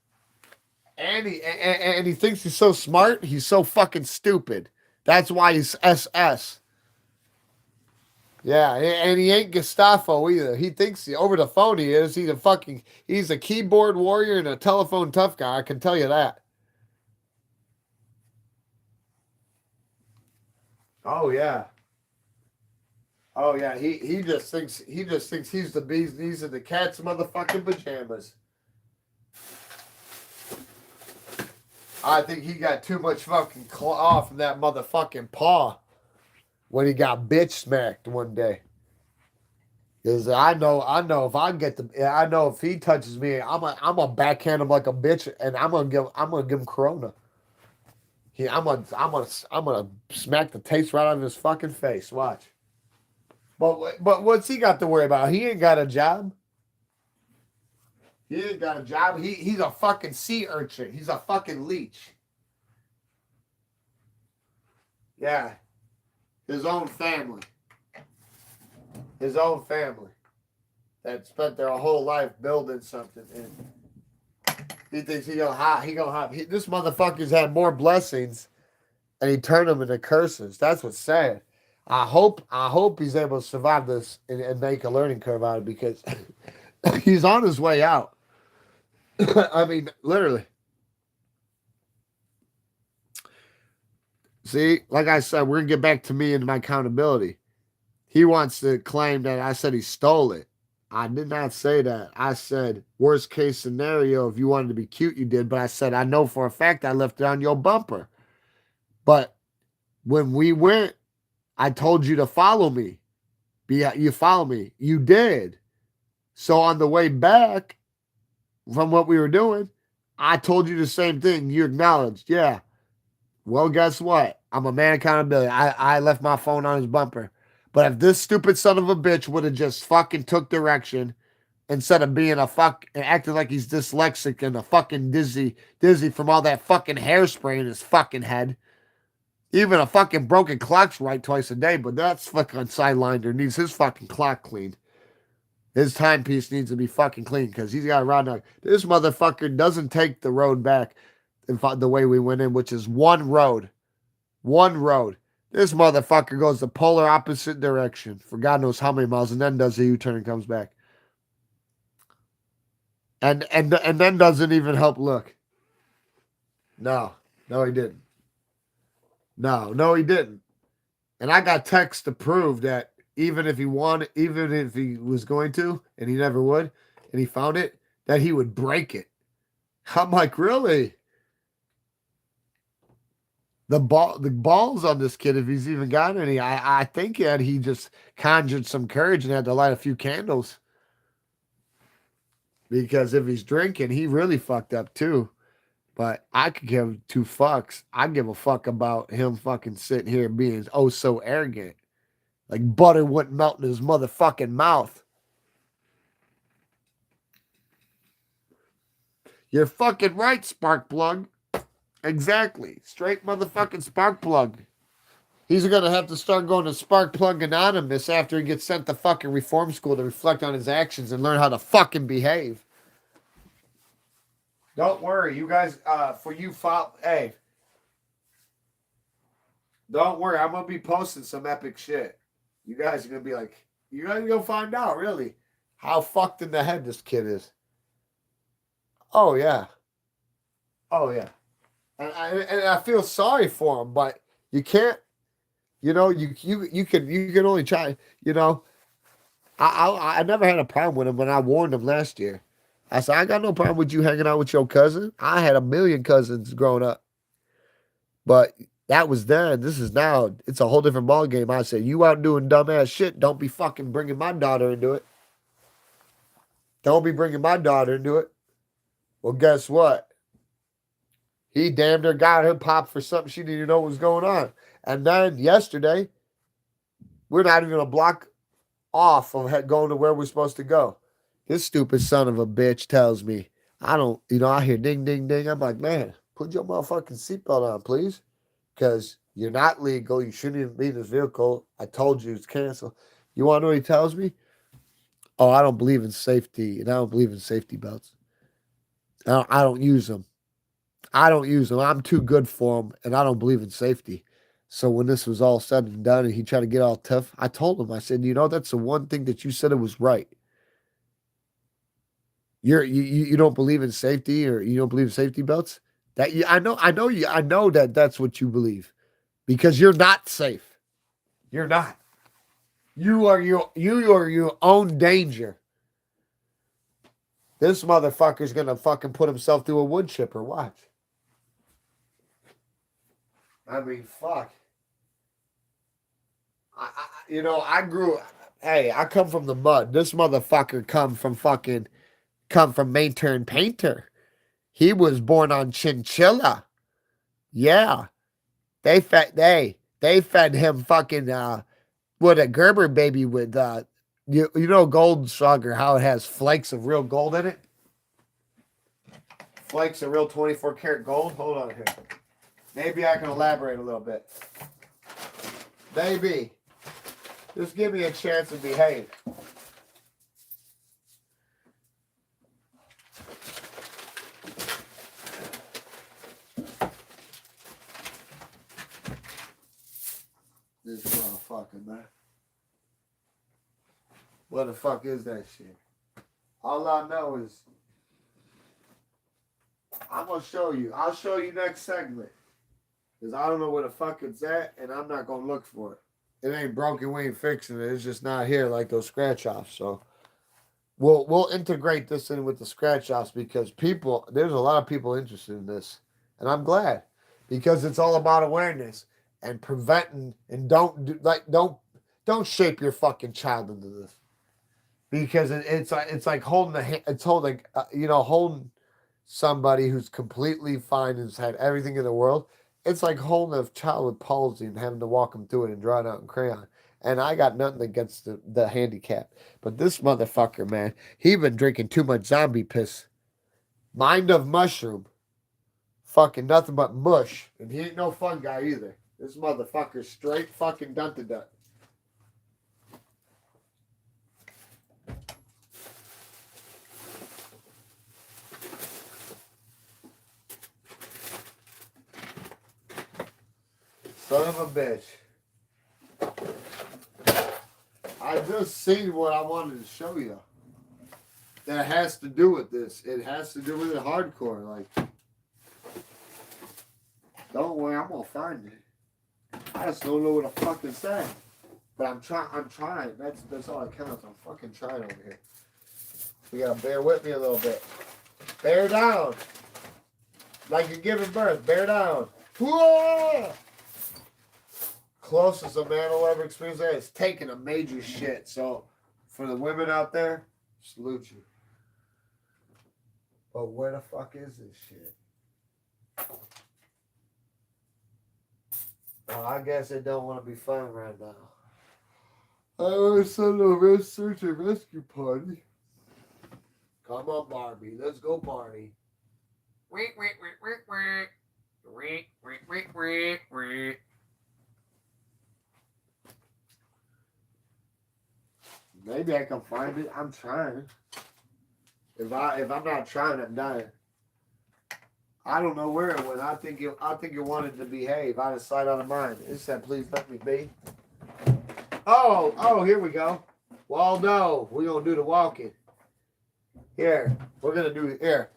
And he thinks he's so smart. He's so fucking stupid. That's why he's SS. Yeah, and he ain't Gestapo either. He thinks over the phone he is. He's a keyboard warrior and a telephone tough guy. I can tell you that. Oh yeah. Oh yeah. He just thinks he's the bee's knees in the cat's motherfucking pajamas. I think he got too much fucking claw from that motherfucking paw when he got bitch smacked one day. Cause I know if he touches me, I'm gonna backhand him like a bitch, and I'm gonna give him corona. I'm gonna smack the taste right out of his fucking face. Watch. But what's he got to worry about? He ain't got a job. He ain't got a job. He's a fucking sea urchin. He's a fucking leech. Yeah, his own family. His own family that spent their whole life building something, and he thinks this motherfucker's had more blessings, and he turned them into curses. That's what's sad. I hope he's able to survive this and make a learning curve out of it, because he's on his way out. I mean, literally. See, like I said, we're gonna get back to me and my accountability. He wants to claim that I said he stole it. I did not say that. I said, worst case scenario, if you wanted to be cute, you did. But I said, I know for a fact I left it on your bumper. But when we went, I told you to follow me. You follow me. You did. So on the way back from what we were doing, I told you the same thing. You acknowledged, yeah. Well, guess what? I'm a man of accountability. I left my phone on his bumper. But if this stupid son of a bitch would have just fucking took direction instead of being acting like he's dyslexic and a fucking dizzy from all that fucking hairspray in his fucking head. Even a fucking broken clock's right twice a day, but that's fucking sidelined, needs his fucking clock cleaned. His timepiece needs to be fucking clean because he's got a rod dog. This motherfucker doesn't take the road back the way we went in, which is one road. One road. This motherfucker goes the polar opposite direction for God knows how many miles, and then does a U-turn and comes back. And then doesn't even help look. No, he didn't. No, he didn't. And I got text to prove that even if he was going to, and he never would, and he found it, that he would break it. I'm like, really? The balls on this kid, if he's even got any, I think he just conjured some courage and had to light a few candles. Because if he's drinking, he really fucked up too. But I could give two fucks. I give a fuck about him fucking sitting here being oh so arrogant. Like butter wouldn't melt in his motherfucking mouth. You're fucking right, Sparkplug. Exactly. Straight motherfucking spark plug. He's gonna have to start going to Spark Plug Anonymous after he gets sent to fucking reform school to reflect on his actions and learn how to fucking behave. Don't worry, you guys. For you, hey, don't worry. I'm gonna be posting some epic shit. You guys are gonna be like, you're gonna go find out really how fucked in the head this kid is. Oh yeah, oh yeah, and I feel sorry for him, but you can't. You know, you can only try. You know, I never had a problem with him when I warned him last year. I said I got no problem with you hanging out with your cousin. I had a million cousins growing up, but that was then. This is now. It's a whole different ball game. I said you out doing dumbass shit. Don't be fucking bringing my daughter into it. Don't be bringing my daughter into it. Well, guess what? He damn near got her popped for something she didn't even know what was going on. And then yesterday, we're not even a block off of going to where we're supposed to go. This stupid son of a bitch tells me, I don't, I hear ding, ding, ding. I'm like, man, put your motherfucking seatbelt on, please. Because you're not legal. You shouldn't even be in this vehicle. I told you it's canceled. You want to know what he tells me? Oh, I don't believe in safety, and I don't believe in safety belts. I don't use them. I don't use them. I'm too good for them, and I don't believe in safety. So when this was all said and done, and he tried to get all tough, I told him, I said, that's the one thing that you said it was right. You don't believe in safety, or you don't believe in safety belts. I know that that's what you believe, because you're not safe. You're not. You are your own danger. This motherfucker's gonna fucking put himself through a wood chipper. Watch. I mean, fuck. I grew. Hey, I come from the mud. This motherfucker come from Mayturn Painter. He was born on chinchilla. Yeah, they fed him fucking with a Gerber baby with gold sugar, how it has flakes of real gold in it. Flakes of real 24 karat gold. Hold on here. Maybe I can elaborate a little bit. Baby, just give me a chance to behave. This motherfucker, man. What the fuck is that shit? All I know is I'm gonna show you. I'll show you next segment. Because I don't know where the fuck it's at, and I'm not gonna look for it. It ain't broken, we ain't fixing it. It's just not here like those scratch offs. So we'll integrate this in with the scratch offs, because there's a lot of people interested in this. And I'm glad. Because it's all about awareness and preventing, and don't shape your fucking child into this. Because it's like holding somebody who's completely fine and has had everything in the world. It's like holding a child with palsy and having to walk them through it and draw it out in crayon. And I got nothing against the handicap. But this motherfucker, man, he been drinking too much zombie piss. Mind of mushroom. Fucking nothing but mush. And he ain't no fun guy either. This motherfucker's straight fucking dun-to-dun. Son of a bitch. I just seen what I wanted to show you. That has to do with this. It has to do with it hardcore. Like, don't worry, I'm gonna find it. I just don't know what the fuck it's saying. But I'm trying. That's all that counts. I'm fucking trying over here. You gotta bear with me a little bit. Bear down. Like you're giving birth. Bear down. Whoa! Closest a man will ever experience that is taking a major shit. So, for the women out there, salute you. But where the fuck is this shit? Well, I guess it don't want to be fun right now. I want to send a search and rescue party. Come on, Barbie. Let's go party. Maybe I can find it. I'm trying. If I'm not trying, I'm dying. I don't know where it went. I think it wanted to behave. Out of sight, out of mind. It said, "Please let me be." Oh, here we go. Waldo, we're gonna do the walking. Here, we're gonna do here.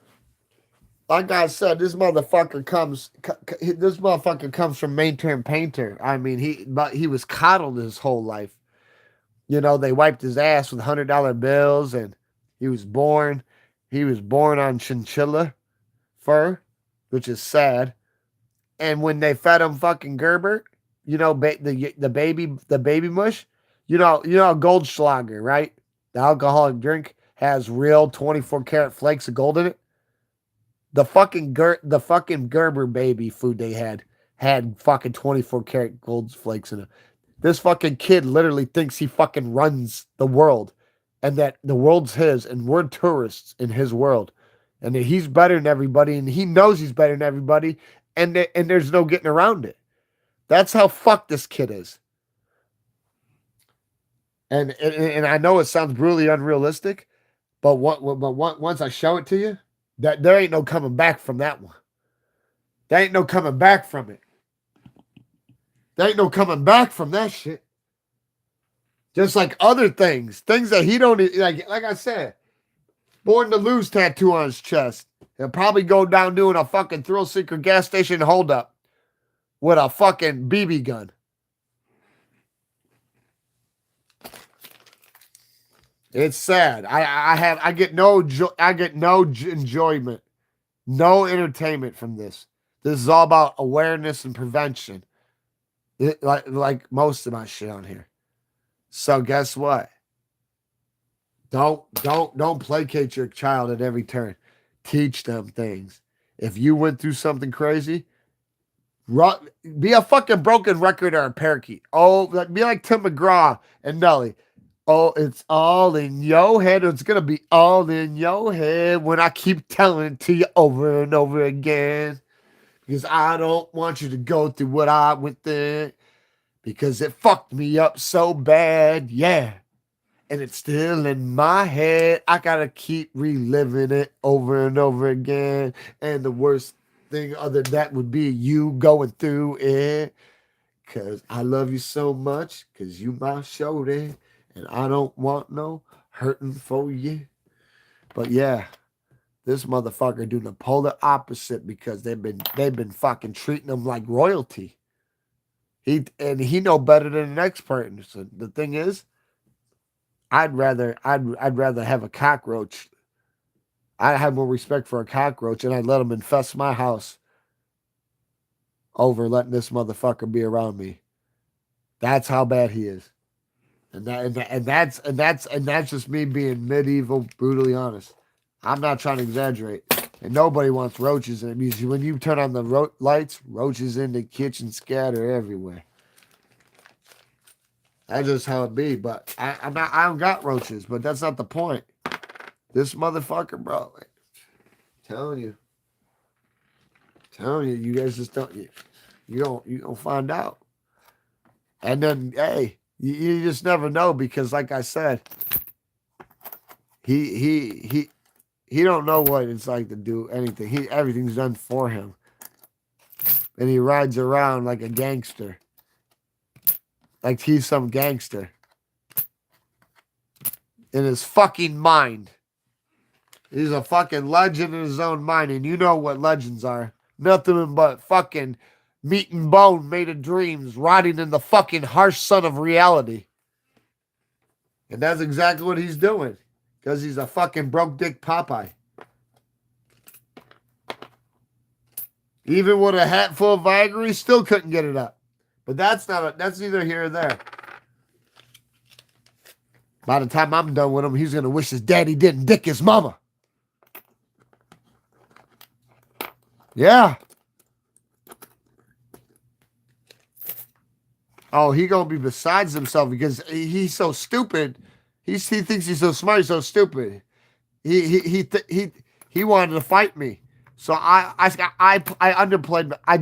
Like I said, this motherfucker comes. This motherfucker comes from mainstream painter. I mean, he was coddled his whole life. You know, they wiped his ass with $100 bills, and he was born. He was born on chinchilla fur, which is sad. And when they fed him fucking Gerber, you know, the baby mush, you know Goldschlager, right? The alcoholic drink has real 24 karat flakes of gold in it. The fucking Gerber baby food they had fucking 24 karat gold flakes in it. This fucking kid literally thinks he fucking runs the world and that the world's his and we're tourists in his world and that he's better than everybody and he knows he's better than everybody and there's no getting around it. That's how fucked this kid is. And I know it sounds brutally unrealistic, but once I show it to you, that there ain't no coming back from that one. There ain't no coming back from it. There ain't no coming back from that shit. Just like other things that he don't like I said, Born to Lose tattoo on his chest. He'll probably go down doing a fucking thrill seeker gas station holdup with a fucking BB gun. It's sad. I get no enjoyment, no entertainment from this. This is all about awareness and prevention. Like most of my shit on here. So guess what? Don't placate your child at every turn. Teach them things. If you went through something crazy, be a fucking broken record or a parakeet. Oh, be like Tim McGraw and Nelly. Oh, it's all in your head. It's gonna be all in your head when I keep telling it to you over and over again. Because I don't want you to go through what I went through. Because it fucked me up so bad. Yeah. And it's still in my head. I gotta keep reliving it over and over again. And the worst thing other than that would be you going through it. Cause I love you so much. Cause you my shorty. And I don't want no hurting for you. But yeah, this motherfucker doing the polar opposite because they've been fucking treating him like royalty. He know better than the next person. So the thing is, I'd rather have a cockroach. I have more respect for a cockroach, and I'd let him infest my house over letting this motherfucker be around me. That's how bad he is, and that's just me being medieval, brutally honest. I'm not trying to exaggerate, and nobody wants roaches in it because when you turn on the lights, roaches in the kitchen scatter everywhere. That's just how it be. But I don't got roaches, but that's not the point. This motherfucker, bro. Telling you, you guys just don't. You don't find out. And then, hey, you just never know because, like I said, he don't know what it's like to do anything. Everything's done for him, and he rides around like a gangster. Like he's some gangster in his fucking mind. He's a fucking legend in his own mind, and you know what legends are. Nothing but fucking meat and bone made of dreams, rotting in the fucking harsh sun of reality. And that's exactly what he's doing. Because he's a fucking broke dick Popeye. Even with a hat full of Viagra, he still couldn't get it up. But that's neither here or there. By the time I'm done with him, he's going to wish his daddy didn't dick his mama. Yeah. Oh, he going to be besides himself because he's so stupid. He thinks he's so smart, he's so stupid. He wanted to fight me. So I underplayed. I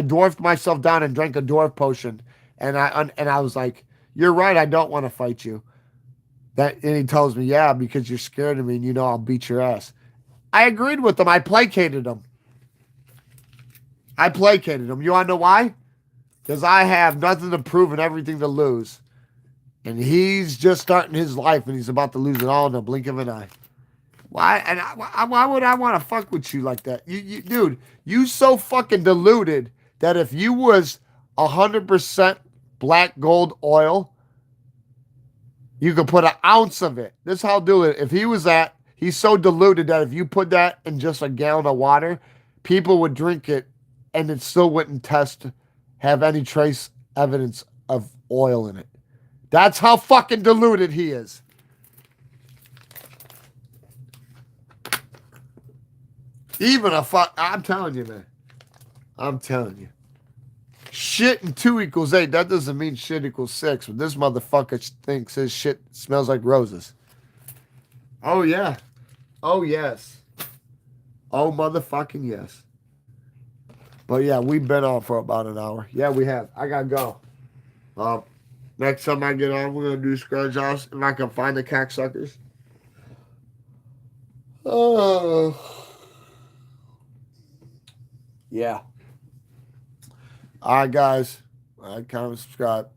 dwarfed myself down and drank a dwarf potion, and I was like, "You're right. I don't want to fight you." And he tells me, "Yeah, because you're scared of me, and you know I'll beat your ass." I agreed with him. I placated him. I placated him. You want to know why? Because I have nothing to prove and everything to lose, and he's just starting his life, and he's about to lose it all in a blink of an eye. Why? And why would I want to fuck with you like that? Dude, you so fucking deluded that if you was 100% black gold oil, you could put an ounce of it. This is how I'll do it. If he was that, he's so deluded that if you put that in just a gallon of water, people would drink it, and it still wouldn't have any trace evidence of oil in it. That's how fucking deluded he is. I'm telling you, man. I'm telling you. Shit and 2 equals 8. That doesn't mean shit equals 6. But this motherfucker thinks his shit smells like roses. Oh, yeah. Oh, yes. Oh, motherfucking yes. But yeah, we've been on for about an hour. Yeah, we have. I gotta go. Next time I get on, we're gonna do Scrunch House if I can find the cocksuckers. Oh. Yeah. All right, guys. Comment, subscribe.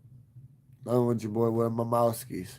I'm with your boy, Will my mouse skis.